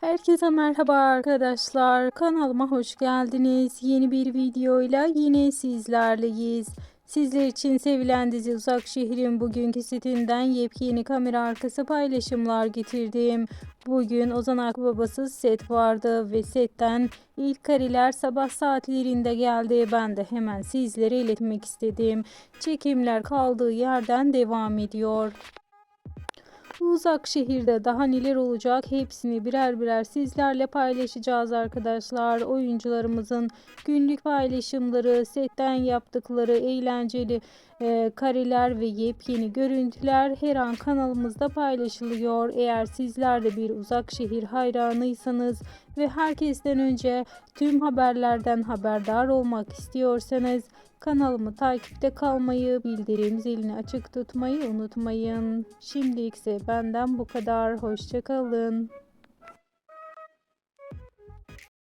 Herkese merhaba arkadaşlar. Kanalıma hoş geldiniz. Yeni bir videoyla yine sizlerleyiz. Sizler için sevilen dizi Uzak Şehir'in bugünkü setinden yepyeni kamera arkası paylaşımlar getirdim. Bugün Ozan Akbabasız set vardı ve setten ilk kareler sabah saatlerinde geldi. Ben de hemen sizlere iletmek istedim. Çekimler kaldığı yerden devam ediyor. Uzak şehirde daha neler olacak hepsini birer birer sizlerle paylaşacağız arkadaşlar. Oyuncularımızın günlük paylaşımları, setten yaptıkları eğlenceli kareler ve yepyeni görüntüler her an kanalımızda paylaşılıyor. Eğer sizler de bir Uzak Şehir hayranıysanız ve herkesten önce tüm haberlerden haberdar olmak istiyorsanız kanalımı takipte kalmayı, bildirim zilini açık tutmayı unutmayın. Şimdilik ise benden bu kadar. Hoşça kalın.